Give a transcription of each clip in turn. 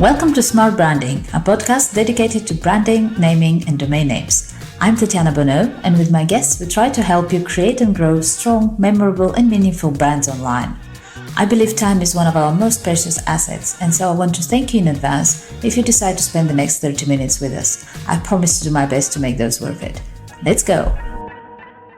Welcome to Smart Branding, a podcast dedicated to branding, naming, and domain names. I'm Tatiana Bonneau, and with my guests, we try to help you create and grow strong, memorable, and meaningful brands online. I believe time is one of our most precious assets, and so I want to thank you in advance if you decide to spend the next 30 minutes with us. I promise to do my best to make those worth it. Let's go.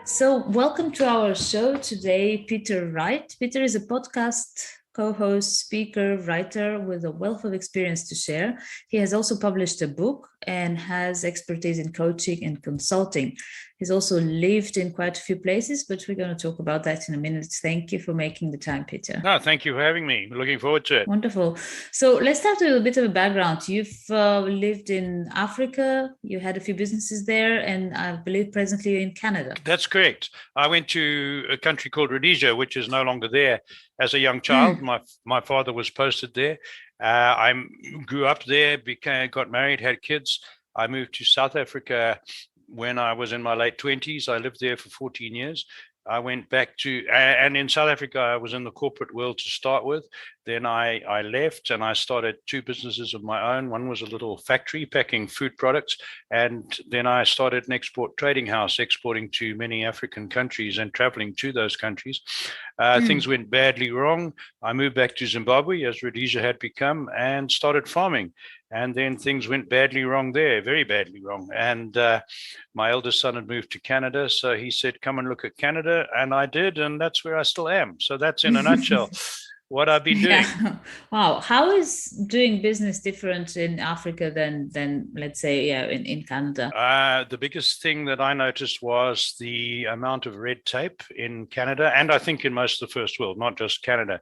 So, welcome to our show today, Peter Wright. Peter is a podcast co-host, speaker, writer with a wealth of experience to share. He has also published a book and has expertise in coaching and consulting. He's also lived in quite a few places, but we're going to talk about that in a minute. Thank you for making the time, Peter. No, thank you for having me. Looking forward to it. Wonderful. So let's start with a bit of a background. You've lived in Africa, you had a few businesses there, and I believe presently you're in Canada. That's correct. I went to a country called Rhodesia, which is no longer there. As a young child, my father was posted there. I grew up there, got married, had kids. I moved to South Africa when I was in my late 20s. I lived there for 14 years. I went back and in South Africa, I was in the corporate world to start with. Then I left and I started two businesses of my own. One was a little factory packing food products. And then I started an export trading house, exporting to many African countries and traveling to those countries. Things went badly wrong. I moved back to Zimbabwe, as Rhodesia had become, and started farming. And then things went badly wrong there, very badly wrong. And my eldest son had moved to Canada. So he said, come and look at Canada. And I did. And that's where I still am. So that's in a nutshell what I've been doing. Yeah. Wow. How is doing business different in Africa than let's say, in Canada? The biggest thing that I noticed was the amount of red tape in Canada. And I think in most of the first world, not just Canada.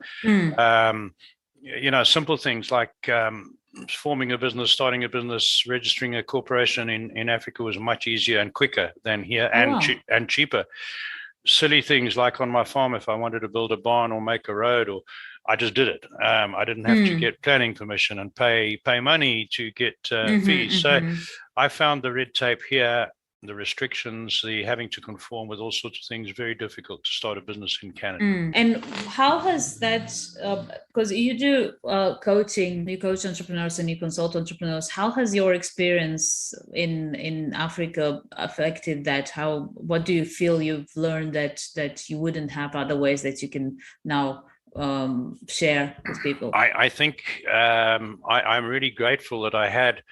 Simple things like forming a business, starting a business, registering a corporation in Africa was much easier and quicker than here, and cheaper. Silly things like on my farm, if I wanted to build a barn or make a road, or I just did it. I didn't have to get planning permission and pay money to get fees. So I found the red tape here, the restrictions, the having to conform with all sorts of things, very difficult to start a business in Canada. And how has that, because you do coaching, you coach entrepreneurs and you consult entrepreneurs, how has your experience in Africa affected that? What do you feel you've learned that you wouldn't have other ways that you can now share with people? I think I'm really grateful that I had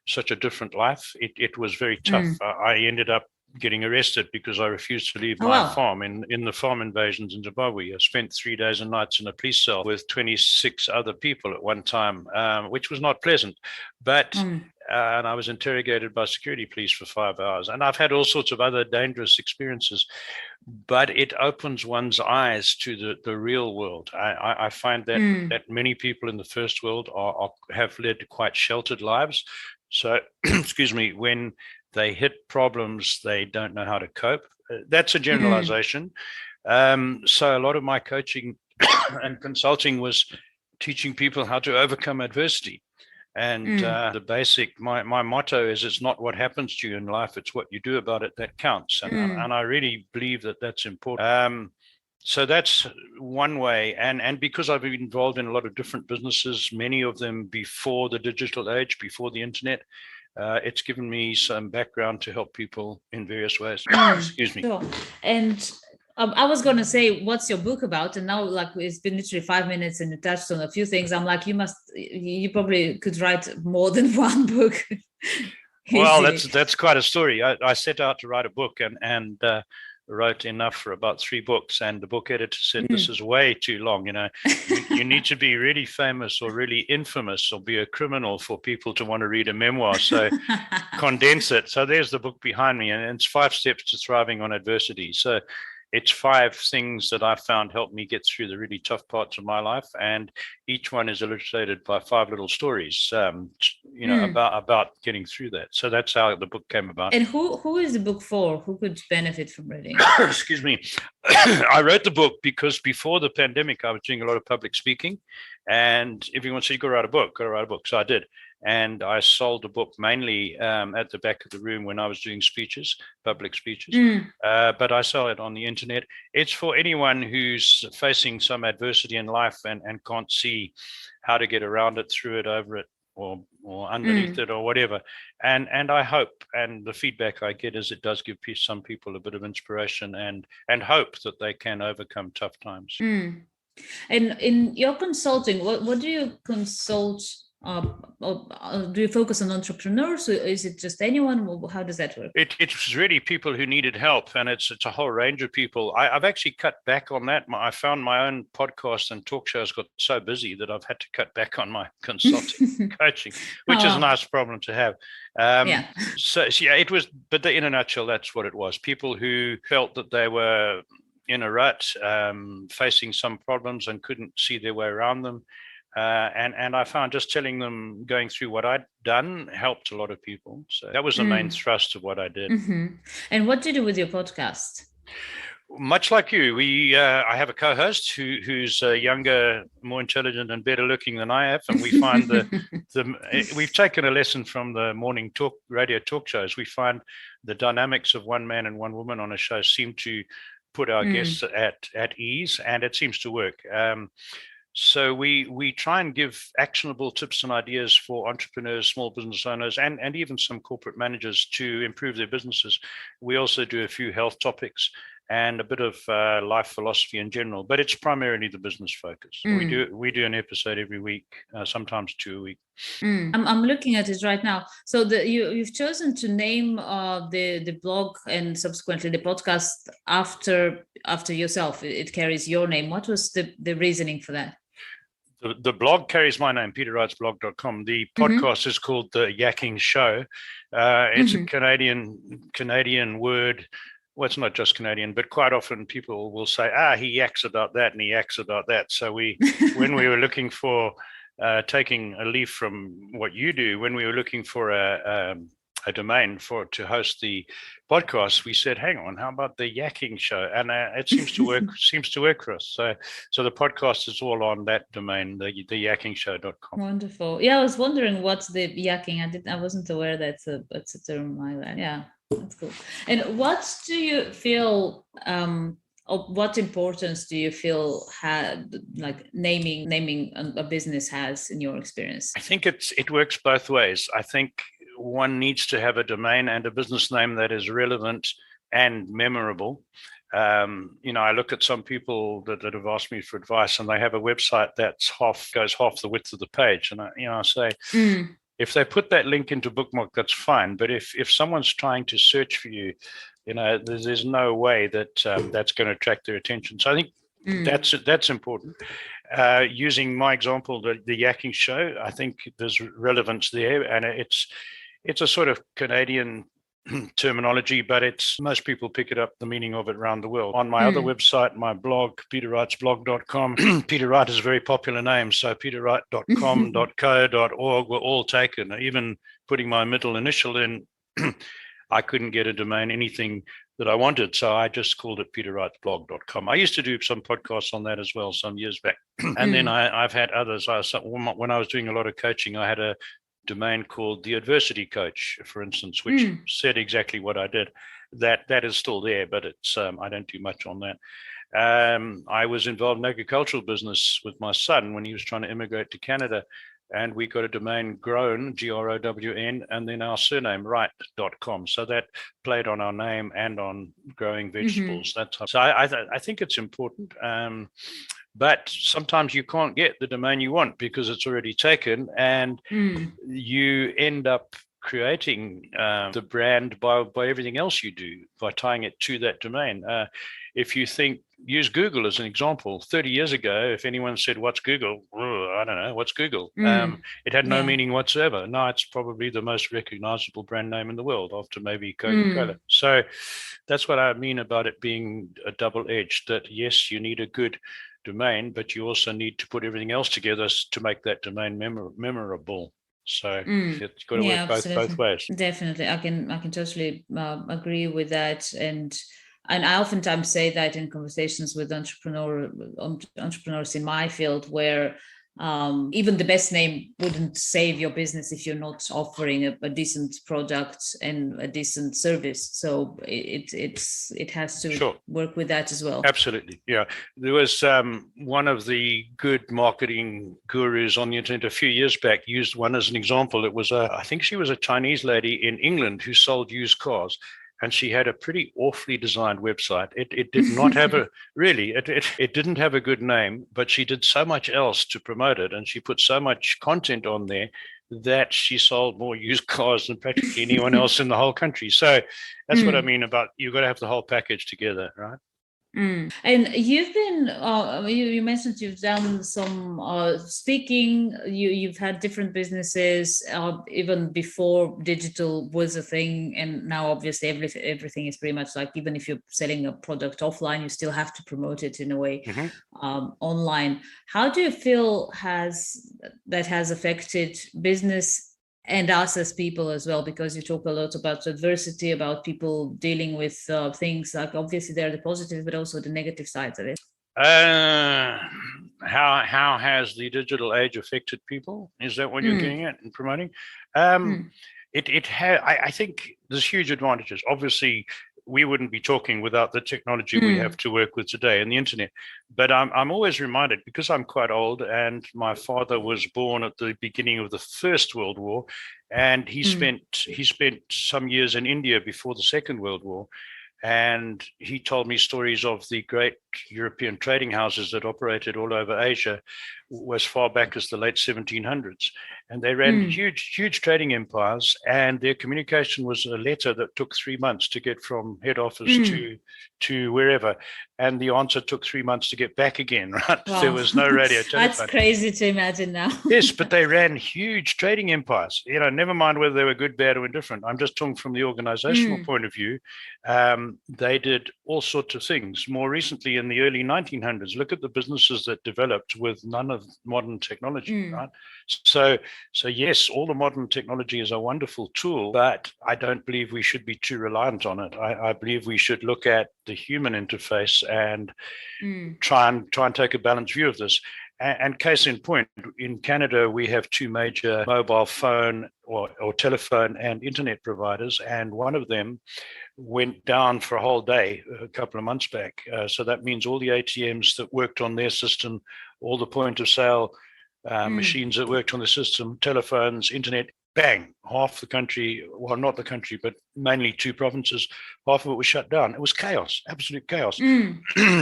such a different life. It was very tough. I ended up getting arrested because I refused to leave my farm in the farm invasions in Zimbabwe. I spent 3 days and nights in a police cell with 26 other people at one time, which was not pleasant. But and I was interrogated by security police for 5 hours. And I've had all sorts of other dangerous experiences, but it opens one's eyes to the real world. I find that many people in the first world have led quite sheltered lives. So, excuse me, when they hit problems, they don't know how to cope. That's a generalization. So a lot of my coaching and consulting was teaching people how to overcome adversity. And the basic, my motto is, it's not what happens to you in life, it's what you do about it that counts. And I really believe that that's important. So that's one way. And because I've been involved in a lot of different businesses, many of them before the digital age, before the internet, it's given me some background to help people in various ways. Excuse me. Sure. And I was going to say, what's your book about? And now, like, it's been literally 5 minutes and you touched on a few things. I'm like, you probably could write more than one book. Well, that's quite a story. I set out to write a book and wrote enough for about 3 books, and the book editor said, this is way too long. You need to be really famous or really infamous or be a criminal for people to want to read a memoir. So condense it. So there's the book behind me, and it's 5 steps to thriving on adversity. So it's 5 things that I found helped me get through the really tough parts of my life, and each one is illustrated by 5 little stories, about getting through that. So that's how the book came about. And who is the book for? Who could benefit from reading? Excuse me. I wrote the book because before the pandemic, I was doing a lot of public speaking, and everyone said, you got to write a book. So I did. And I sold the book mainly at the back of the room when I was doing public speeches. But I sell it on the internet. It's for anyone who's facing some adversity in life and can't see how to get around it, through it, over it, or underneath it or whatever. And I hope, and the feedback I get is it does give some people a bit of inspiration and hope that they can overcome tough times. And in your consulting, what do you consult? Or do you focus on entrepreneurs, or is it just anyone? How does that work? It's really people who needed help, and it's a whole range of people. I've actually cut back on that. I found my own podcast and talk shows got so busy that I've had to cut back on my consulting coaching, which is a nice problem to have. So it was, but in a nutshell, that's what it was. People who felt that they were in a rut, facing some problems and couldn't see their way around them. And I found just telling them, going through what I'd done, helped a lot of people. So that was the main thrust of what I did. And what do you do with your podcast? Much like you, I have a co-host who's younger, more intelligent, and better looking than I have, and we find we've taken a lesson from the morning radio talk shows. We find the dynamics of one man and one woman on a show seem to put our guests at ease, and it seems to work. So we try and give actionable tips and ideas for entrepreneurs, small business owners, and even some corporate managers to improve their businesses. We also do a few health topics and a bit of life philosophy in general, but it's primarily the business focus. We do an episode every week, sometimes 2 a week. I'm looking at it right now. So you've chosen to name the blog and subsequently the podcast after yourself. It carries your name. What was the reasoning for that? The blog carries my name, peterwrightsblog.com. The podcast is called The Yakking Show. It's a Canadian word. Well, it's not just Canadian, but quite often people will say, he yaks about that and he yaks about that. So when we were looking for, taking a leaf from what you do, when we were looking for a domain to host the podcast, we said, hang on, how about The Yakking Show? And it seems to work for us. So the podcast is all on that domain, the yakkingshow.com. Wonderful. Yeah, I was wondering what's the yakking. I wasn't aware that's a term like that. Yeah, that's cool. And what do you feel, of what importance do you feel like naming a business has in your experience? I think it works both ways. I think one needs to have a domain and a business name that is relevant and memorable. I look at some people that have asked me for advice, and they have a website that's goes half the width of the page. And I say, if they put that link into bookmark, that's fine. But if someone's trying to search for you, there's no way that that's going to attract their attention. So I think that's important. Using my example, the Yakking Show, I think there's relevance there, and it's a sort of Canadian terminology, but most people pick it up, the meaning of it around the world. On my other website, my blog, peterwrightsblog.com, Peter Wright is a very popular name, so peterwright.com.co.org were all taken. Even putting my middle initial in, I couldn't get a domain, anything that I wanted, so I just called it peterwrightsblog.com. I used to do some podcasts on that as well some years back, and then I've had others. When I was doing a lot of coaching, I had a domain called The Adversity Coach, for instance, which said exactly what I did. That is still there, but it's I don't do much on that. I was involved in agricultural business with my son when he was trying to immigrate to Canada, and we got a domain Grown, GROWN, and then our surname Wright.com. So that played on our name and on growing vegetables. So I think it's important. But sometimes you can't get the domain you want because it's already taken, and you end up creating the brand by everything else you do, by tying it to that domain. If you use Google as an example, 30 years ago, if anyone said, what's Google? I don't know, what's Google? It had no meaning whatsoever. Now it's probably the most recognizable brand name in the world after maybe Coca-Cola. So that's what I mean about it being a double-edged, that yes, you need a good domain, but you also need to put everything else together to make that domain memorable. So it's got to work both ways. Definitely, I can totally agree with that, and I oftentimes say that in conversations with entrepreneurs in my field, where Even the best name wouldn't save your business if you're not offering a decent product and a decent service. So it has to work with that as well. Absolutely, yeah. There was one of the good marketing gurus on the internet a few years back used one as an example. It was I think she was a Chinese lady in England who sold used cars. And she had a pretty awfully designed website. It did not have it didn't have a good name, but she did so much else to promote it. And she put so much content on there that she sold more used cars than practically anyone else in the whole country. So that's what I mean about you've got to have the whole package together, right? And you've been, you mentioned you've done some speaking, you've had different businesses even before digital was a thing. And now obviously everything is pretty much like, even if you're selling a product offline, you still have to promote it in a way online. How do you feel that has affected business and us as people as well, because you talk a lot about adversity, about people dealing with things like, obviously there are the positive, but also the negative sides of it. How has the digital age affected people? Is that what you're getting at and promoting? I think there's huge advantages. Obviously, we wouldn't be talking without the technology we have to work with today and the internet. But I'm always reminded, because I'm quite old, and my father was born at the beginning of the First World War, and he spent some years in India before the Second World War. And he told me stories of the great European trading houses that operated all over Asia as far back as the late 1700s. And they ran huge trading empires, and their communication was a letter that took 3 months to get from head office to wherever. And the answer took 3 months to get back again, right? Wow. There was no radio telephone. That's crazy to imagine now. Yes, but they ran huge trading empires. Never mind whether they were good, bad, or indifferent. I'm just talking from the organizational point of view. They did all sorts of things. More recently, in the early 1900s, look at the businesses that developed with none of modern technology, right? So yes, all the modern technology is a wonderful tool, but I don't believe we should be too reliant on it. I believe we should look at the human interface and try and take a balanced view of this. And case in point, in Canada, we have two major mobile phone or telephone and internet providers, and one of them went down for a whole day a couple of months back. So that means all the ATMs that worked on their system, all the point of sale machines that worked on the system, telephones, internet, bang, half the country, well, not the country, but mainly two provinces, half of it was shut down. It was chaos, absolute chaos,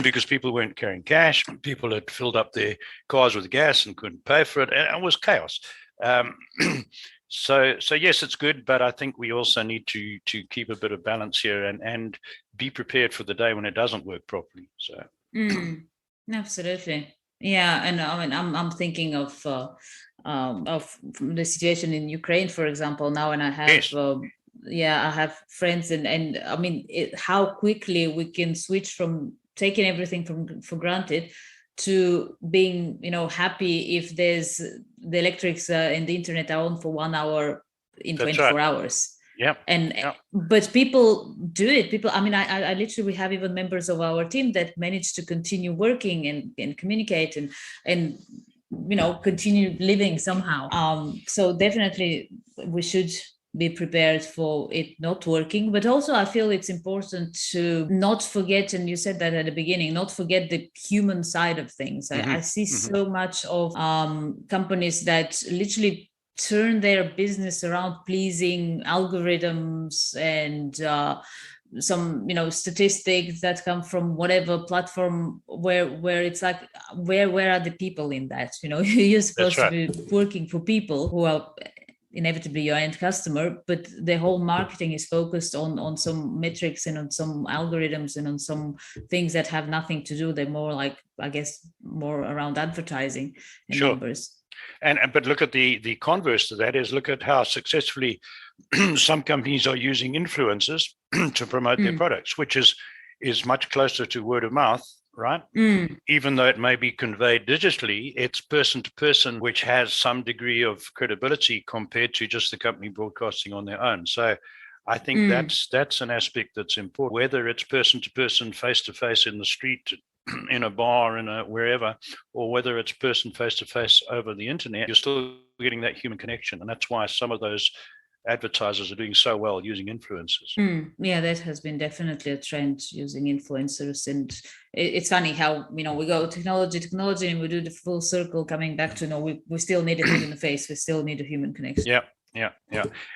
because people weren't carrying cash. People had filled up their cars with gas and couldn't pay for it. And it was chaos. So yes, it's good, but I think we also need to keep a bit of balance here and be prepared for the day when it doesn't work properly. So absolutely, yeah. And I mean, I'm thinking of the situation in Ukraine, for example, now, and I have I have friends, and I mean, how quickly we can switch from taking everything for granted to being, happy if there's the electrics and the internet are on for 1 hour in 24 hours. Yeah. But people do it. I mean, I literally, we have even members of our team that manage to continue working and communicate and continue living somehow. So definitely we should be prepared for it not working. But also I feel it's important to not forget, and you said that at the beginning, not forget the human side of things. I see so much of companies that literally turn their business around pleasing algorithms and some statistics that come from whatever platform where it's like, where are the people in that? You're supposed to be working for people who are inevitably your end customer, but the whole marketing is focused on some metrics and on some algorithms and on some things that have nothing to do. They're more like, I guess, more around advertising and numbers. But look at the converse to that is, look at how successfully some companies are using influencers to promote their products, which is much closer to word of mouth, right? Even though it may be conveyed digitally, it's person to person, which has some degree of credibility compared to just the company broadcasting on their own. So I think that's an aspect that's important, whether it's person to person, face to face in the street, in a bar, in a wherever, or whether it's person face to face over the internet, you're still getting that human connection. And that's why some of those advertisers are doing so well using influencers. Yeah, that has been definitely a trend, using influencers. And it's funny how, we go technology, and we do the full circle coming back to, we still need a human face. We still need a human connection. Yeah.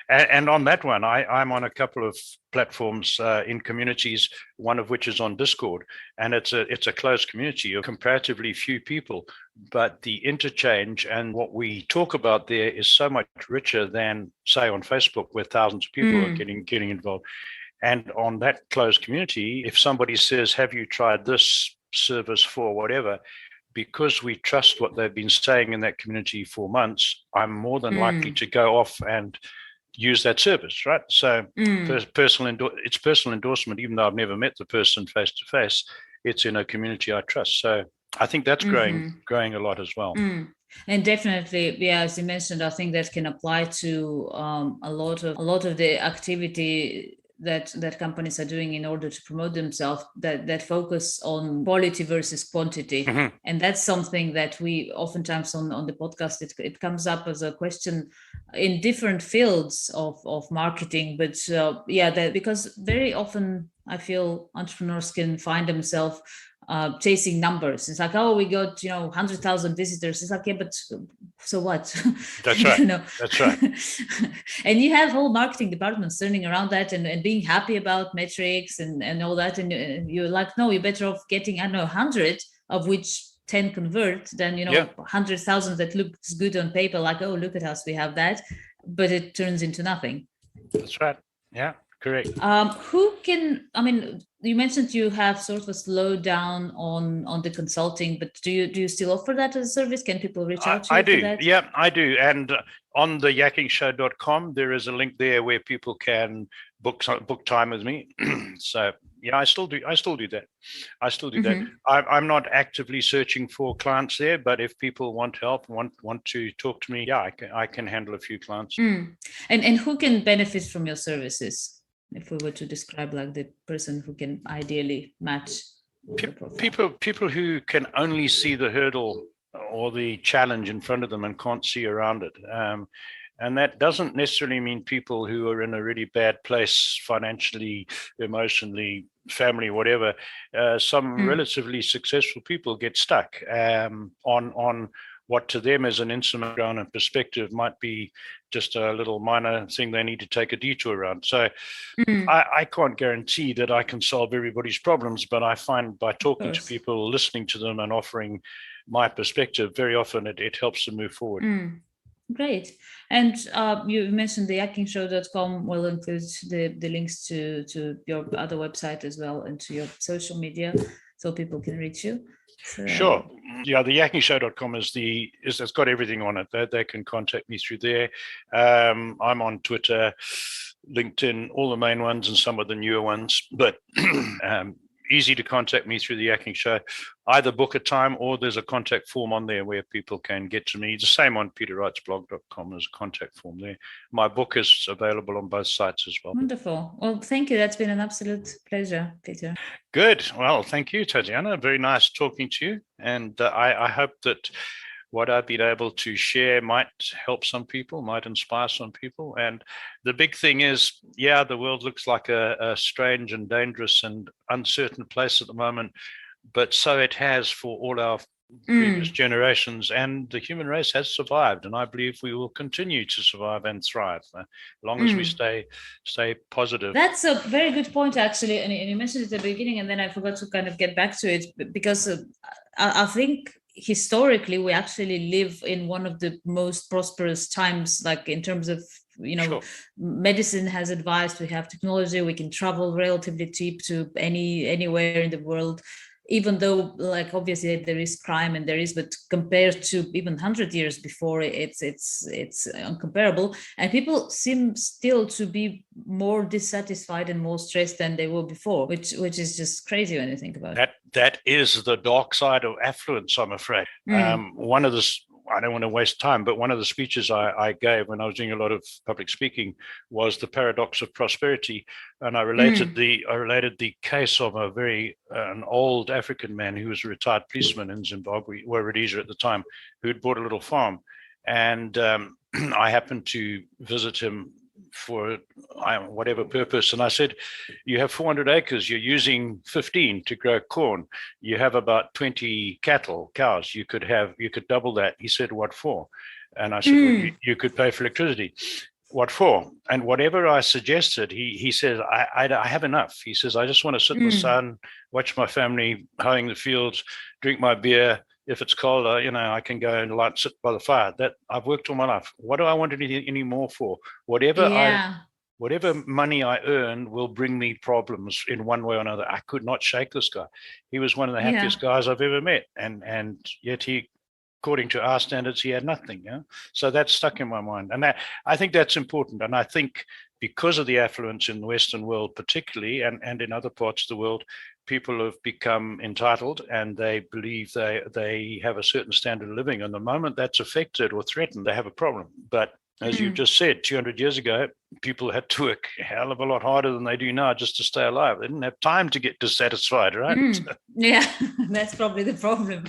And on that one, I'm on a couple of platforms in communities, one of which is on Discord, and it's a closed community of comparatively few people, but the interchange and what we talk about there is so much richer than, say, on Facebook, where thousands of people are getting involved. And on that closed community, if somebody says, have you tried this service for whatever, because we trust what they've been saying in that community for months, I'm more than likely to go off and use that service, right? So it's personal endorsement, even though I've never met the person face to face. It's in a community I trust. So I think that's growing a lot as well. And definitely, as you mentioned, I think that can apply to a lot of the activity that companies are doing in order to promote themselves, that focus on quality versus quantity. And that's something that we oftentimes on the podcast, it comes up as a question in different fields of marketing. But because very often I feel entrepreneurs can find themselves chasing numbers. It's like, oh, we got 100,000 visitors. It's like, yeah, but so what? That's right. That's right. And you have whole marketing departments turning around that and being happy about metrics and all that, and you're like, no, you're better off getting 100, of which 10 convert, than 100,000 that looks good on paper, like, oh, look at us, we have that, but it turns into nothing. That's right. Yeah. Correct. You mentioned you have sort of a slowdown on the consulting, but do you still offer that as a service? Can people reach out to you? I do. That? Yeah, I do. And on the yakkingshow.com, there is a link there where people can book time with me. So yeah, I still do that. That. I'm not actively searching for clients there, but if people want help, want to talk to me, yeah, I can handle a few clients. And who can benefit from your services? If we were to describe like the person who can ideally match people who can only see the hurdle or the challenge in front of them and can't see around it. And that doesn't necessarily mean people who are in a really bad place financially, emotionally, family, whatever. Some relatively successful people get stuck on what to them as an instrument and perspective might be just a little minor thing they need to take a detour around. So I can't guarantee that I can solve everybody's problems, but I find by talking to people, listening to them and offering my perspective, very often it helps them move forward. Great. And you mentioned the yakkingshow.com. We'll include the links to your other website as well, and to your social media, so people can reach you. So, sure. Yeah, the yakkingshow.com it's got everything on it. They can contact me through there. I'm on Twitter, LinkedIn, all the main ones and some of the newer ones, but easy to contact me through the Yakking Show. Either book a time or there's a contact form on there where people can get to me. The same on peterwrightsblog.com. There's a contact form there. My book is available on both sites as well. Wonderful. Well, thank you. That's been an absolute pleasure, Peter. Good. Well, thank you, Tatiana. Very nice talking to you. And I hope that what I've been able to share might help some people, might inspire some people. And the big thing is, yeah, the world looks like a strange and dangerous and uncertain place at the moment, but so it has for all our previous generations, and the human race has survived. And I believe we will continue to survive and thrive as long as we stay positive. That's a very good point, actually. And you mentioned it at the beginning, and then I forgot to kind of get back to it, because I think historically we actually live in one of the most prosperous times, like in terms of sure. Medicine has advanced, we have technology, we can travel relatively cheap to anywhere in the world, even though, like, obviously there is crime and but compared to even 100 years before, it's uncomparable. And people seem still to be more dissatisfied and more stressed than they were before, which is just crazy when you think about it. That is the dark side of affluence, I'm afraid. I don't want to waste time, but one of the speeches I gave when I was doing a lot of public speaking was the paradox of prosperity, and I related the case of an old African man who was a retired policeman in Zimbabwe, or Rhodesia at the time, who had bought a little farm, and I happened to visit him for whatever purpose, and I said, you have 400 acres, you're using 15 to grow corn, you have about 20 cows, you could double that. He said, what for? And I said, well, you could pay for electricity. What for? And whatever I suggested, he says, I have enough. He says, I just want to sit in the sun, watch my family hoeing the fields, drink my beer. If it's cold, I can go and sit by the fire. That I've worked all my life. What do I want any more for? Whatever money I earn will bring me problems in one way or another. I could not shake this guy. He was one of the happiest guys I've ever met, and yet according to our standards, he had nothing. So that stuck in my mind, and I think that's important. And I think because of the affluence in the Western world, particularly, and in other parts of the world, people have become entitled and they believe they have a certain standard of living. And the moment that's affected or threatened, they have a problem. But as you just said, 200 years ago, people had to work a hell of a lot harder than they do now just to stay alive. They didn't have time to get dissatisfied, right? Yeah, that's probably the problem.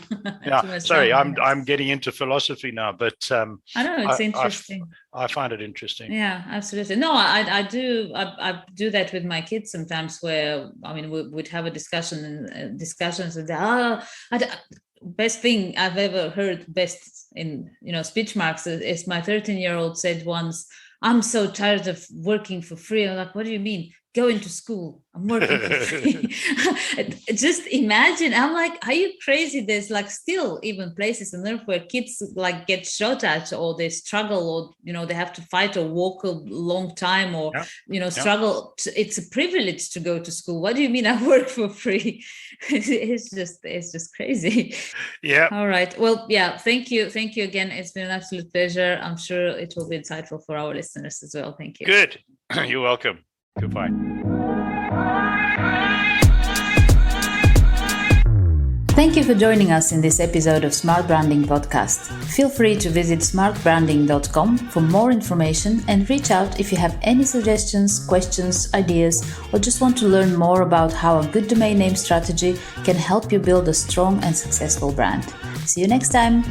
Yeah, sorry, I'm getting into philosophy now, but I know it's interesting. I find it interesting. Yeah, absolutely. No, I do do that with my kids sometimes, where we'd have a discussion and discussions and best thing I've ever heard, best in speech marks, is my 13-year-old said once, I'm so tired of working for free. I'm like, what do you mean? Going to school. I'm working for free. Just imagine. I'm like, are you crazy? There's still even places on earth where kids get shot at, or they struggle, or they have to fight or walk a long time, or struggle. It's a privilege to go to school. What do you mean I work for free? It's just crazy. Yeah. All right. Well, yeah. Thank you again. It's been an absolute pleasure. I'm sure it will be insightful for our listeners as well. Thank you. Good. You're welcome. Goodbye. Thank you for joining us in this episode of Smart Branding Podcast. Feel free to visit smartbranding.com for more information and reach out if you have any suggestions, questions, ideas, or just want to learn more about how a good domain name strategy can help you build a strong and successful brand. See you next time.